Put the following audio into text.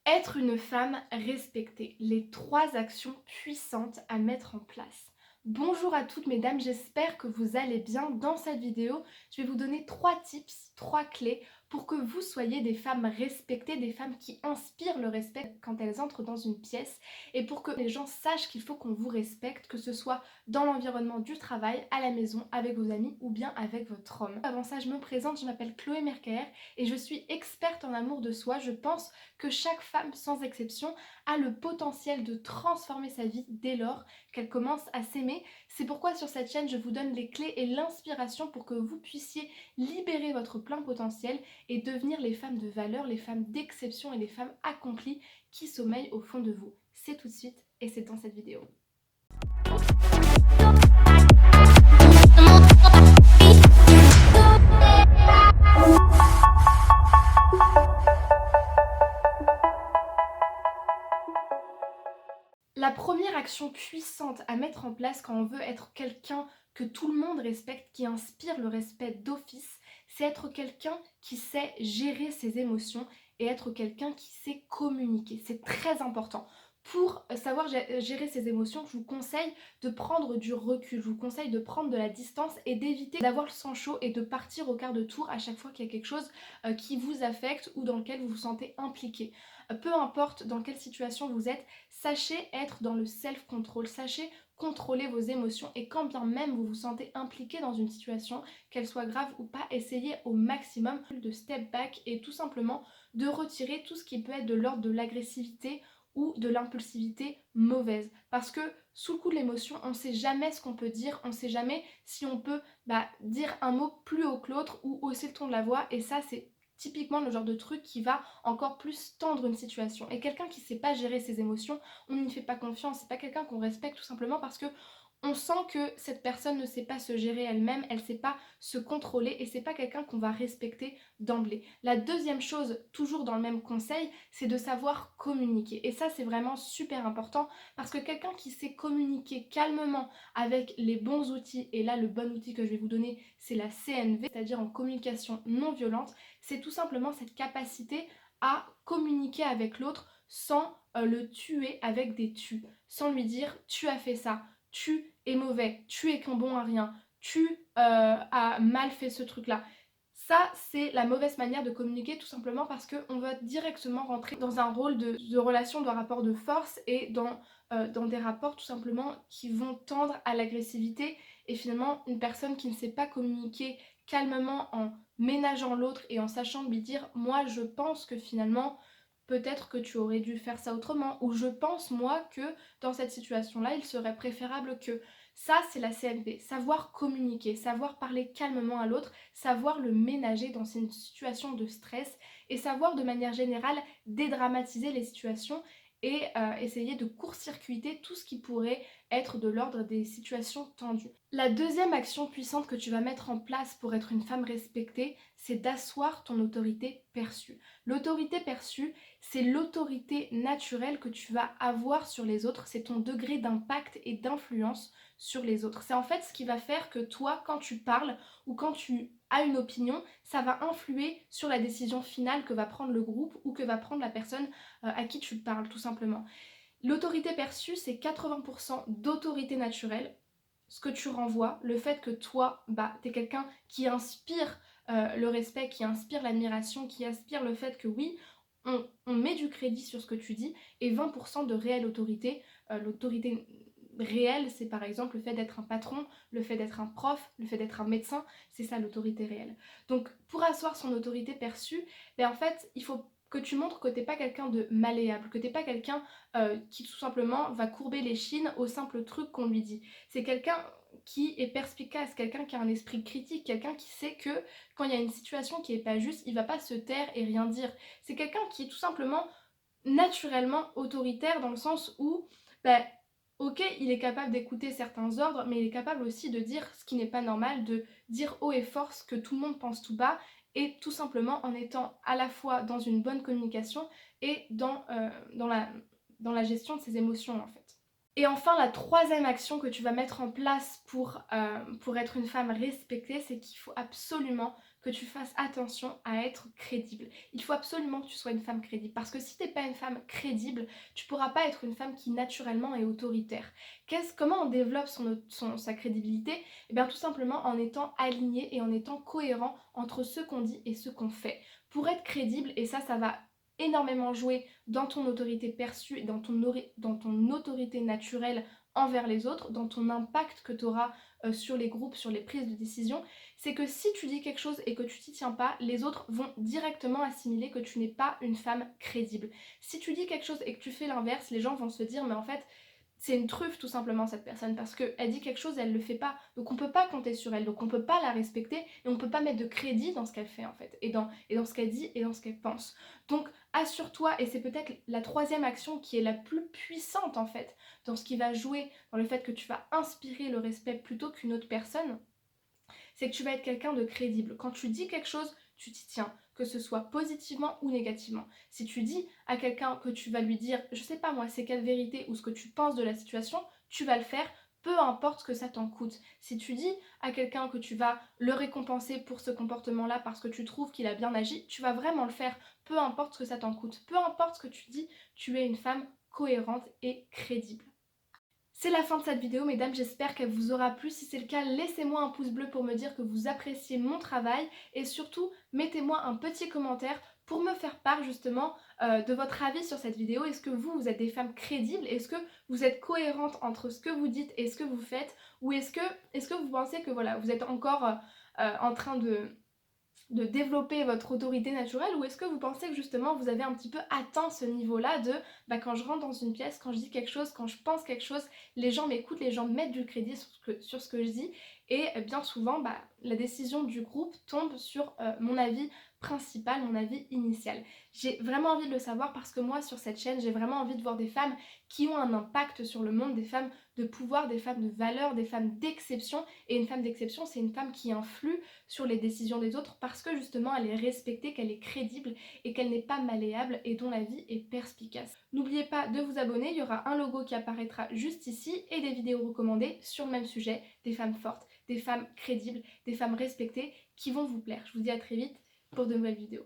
Être une femme respectée, les 3 actions puissantes à mettre en place. Bonjour à toutes mesdames, j'espère que vous allez bien. Dans cette vidéo, je vais vous donner 3 tips, 3 clés pour que vous soyez des femmes respectées, des femmes qui inspirent le respect quand elles entrent dans une pièce et pour que les gens sachent qu'il faut qu'on vous respecte, que ce soit dans l'environnement du travail, à la maison, avec vos amis ou bien avec votre homme. Avant ça, je me présente, je m'appelle Chloé Mercaer et je suis experte en amour de soi. Je pense que chaque femme, sans exception, a le potentiel de transformer sa vie dès lors qu'elle commence à s'aimer. C'est pourquoi sur cette chaîne, je vous donne les clés et l'inspiration pour que vous puissiez libérer votre plein potentiel et devenir les femmes de valeur, les femmes d'exception et les femmes accomplies qui sommeillent au fond de vous. C'est tout de suite et c'est dans cette vidéo. La première action puissante à mettre en place quand on veut être quelqu'un que tout le monde respecte, qui inspire le respect d'office, c'est être quelqu'un qui sait gérer ses émotions et être quelqu'un qui sait communiquer. C'est très important. Pour savoir gérer ses émotions, je vous conseille de prendre du recul, je vous conseille de prendre de la distance et d'éviter d'avoir le sang chaud et de partir au quart de tour à chaque fois qu'il y a quelque chose qui vous affecte ou dans lequel vous vous sentez impliqué. Peu importe dans quelle situation vous êtes, sachez être dans le self-control, sachez contrôler vos émotions et quand bien même vous vous sentez impliqué dans une situation, qu'elle soit grave ou pas, essayez au maximum de step back et tout simplement de retirer tout ce qui peut être de l'ordre de l'agressivité ou de l'impulsivité mauvaise. Parce que sous le coup de l'émotion, on ne sait jamais ce qu'on peut dire, on ne sait jamais si on peut dire un mot plus haut que l'autre ou hausser le ton de la voix et ça c'est typiquement le genre de truc qui va encore plus tendre une situation. Et quelqu'un qui ne sait pas gérer ses émotions, on n'y fait pas confiance, c'est pas quelqu'un qu'on respecte tout simplement parce que on sent que cette personne ne sait pas se gérer elle-même, elle ne sait pas se contrôler et c'est pas quelqu'un qu'on va respecter d'emblée. La deuxième chose, toujours dans le même conseil, c'est de savoir communiquer. Et ça, c'est vraiment super important parce que quelqu'un qui sait communiquer calmement avec les bons outils, et là, le bon outil que je vais vous donner, c'est la CNV, c'est-à-dire en communication non violente, c'est tout simplement cette capacité à communiquer avec l'autre sans le tuer avec des tu, sans lui dire tu as fait ça, tu es mauvais, tu es qu'un bon à rien, tu as mal fait ce truc-là. Ça, c'est la mauvaise manière de communiquer tout simplement parce qu'on va directement rentrer dans un rôle de relation, de rapport de force et dans des rapports tout simplement qui vont tendre à l'agressivité et finalement une personne qui ne sait pas communiquer calmement en ménageant l'autre et en sachant lui dire moi je pense que finalement peut-être que tu aurais dû faire ça autrement ou je pense moi que dans cette situation-là il serait préférable que ça c'est la CNV, savoir communiquer, savoir parler calmement à l'autre, savoir le ménager dans une situation de stress et savoir de manière générale dédramatiser les situations et essayer de court-circuiter tout ce qui pourrait être de l'ordre des situations tendues. La deuxième action puissante que tu vas mettre en place pour être une femme respectée, c'est d'asseoir ton autorité perçue. L'autorité perçue, c'est l'autorité naturelle que tu vas avoir sur les autres, c'est ton degré d'impact et d'influence sur les autres. C'est en fait ce qui va faire que toi, quand tu parles ou quand tu as une opinion, ça va influer sur la décision finale que va prendre le groupe ou que va prendre la personne à qui tu parles, tout simplement. L'autorité perçue, c'est 80% d'autorité naturelle, ce que tu renvoies, le fait que toi, t'es quelqu'un qui inspire le respect, qui inspire l'admiration, qui inspire le fait que oui, on met du crédit sur ce que tu dis, et 20% de réelle autorité. L'autorité réelle, c'est par exemple le fait d'être un patron, le fait d'être un prof, le fait d'être un médecin, c'est ça l'autorité réelle. Donc pour asseoir son autorité perçue, en fait, il faut que tu montres que t'es pas quelqu'un de malléable, que t'es pas quelqu'un qui tout simplement va courber les chines au simple truc qu'on lui dit. C'est quelqu'un qui est perspicace, quelqu'un qui a un esprit critique, quelqu'un qui sait que quand il y a une situation qui est pas juste, il va pas se taire et rien dire. C'est quelqu'un qui est tout simplement naturellement autoritaire dans le sens où, ok, il est capable d'écouter certains ordres, mais il est capable aussi de dire ce qui n'est pas normal, de dire haut et fort ce que tout le monde pense tout bas, et tout simplement en étant à la fois dans une bonne communication et dans la gestion de ses émotions en fait. Et enfin, la troisième action que tu vas mettre en place pour être une femme respectée, c'est qu'il faut absolument que tu fasses attention à être crédible. Il faut absolument que tu sois une femme crédible, parce que si tu n'es pas une femme crédible, tu ne pourras pas être une femme qui naturellement est autoritaire. Comment on développe sa crédibilité? Eh bien tout simplement en étant aligné et en étant cohérent entre ce qu'on dit et ce qu'on fait. Pour être crédible, et ça va énormément jouer dans ton autorité perçue et dans ton autorité naturelle envers les autres, dans ton impact que tu auras sur les groupes, sur les prises de décision, c'est que si tu dis quelque chose et que tu t'y tiens pas, les autres vont directement assimiler que tu n'es pas une femme crédible. Si tu dis quelque chose et que tu fais l'inverse, les gens vont se dire mais en fait c'est une truffe tout simplement cette personne, parce qu'elle dit quelque chose et elle le fait pas, donc on peut pas compter sur elle, donc on peut pas la respecter et on peut pas mettre de crédit dans ce qu'elle fait en fait, et dans ce qu'elle dit et dans ce qu'elle pense. Donc assure-toi, et c'est peut-être la troisième action qui est la plus puissante en fait, dans ce qui va jouer dans le fait que tu vas inspirer le respect plutôt qu'une autre personne, c'est que tu vas être quelqu'un de crédible. Quand tu dis quelque chose, tu t'y tiens, que ce soit positivement ou négativement. Si tu dis à quelqu'un que tu vas lui dire, je sais pas moi, c'est quelle vérité ou ce que tu penses de la situation, tu vas le faire, peu importe ce que ça t'en coûte. Si tu dis à quelqu'un que tu vas le récompenser pour ce comportement-là parce que tu trouves qu'il a bien agi, tu vas vraiment le faire, peu importe ce que ça t'en coûte. Peu importe ce que tu dis, tu es une femme cohérente et crédible. C'est la fin de cette vidéo, mesdames, j'espère qu'elle vous aura plu. Si c'est le cas, laissez-moi un pouce bleu pour me dire que vous appréciez mon travail et surtout, mettez-moi un petit commentaire pour me faire part justement de votre avis sur cette vidéo. Est-ce que vous êtes des femmes crédibles? Est-ce que vous êtes cohérentes entre ce que vous dites et ce que vous faites? Ou est-ce que vous pensez que voilà, vous êtes encore en train de développer votre autorité naturelle, ou est-ce que vous pensez que justement vous avez un petit peu atteint ce niveau-là de quand je rentre dans une pièce, quand je dis quelque chose, quand je pense quelque chose, les gens m'écoutent, les gens mettent du crédit sur ce que je dis, et bien souvent la décision du groupe tombe sur mon avis principal, mon avis initial. J'ai vraiment envie de le savoir parce que moi sur cette chaîne j'ai vraiment envie de voir des femmes qui ont un impact sur le monde, des femmes de pouvoir, des femmes de valeur, des femmes d'exception, et une femme d'exception c'est une femme qui influe sur les décisions des autres parce que justement elle est respectée, qu'elle est crédible et qu'elle n'est pas malléable et dont la vie est perspicace. N'oubliez pas de vous abonner, il y aura un logo qui apparaîtra juste ici et des vidéos recommandées sur le même sujet, des femmes fortes, des femmes crédibles, des femmes respectées qui vont vous plaire. Je vous dis à très vite pour de nouvelles vidéos.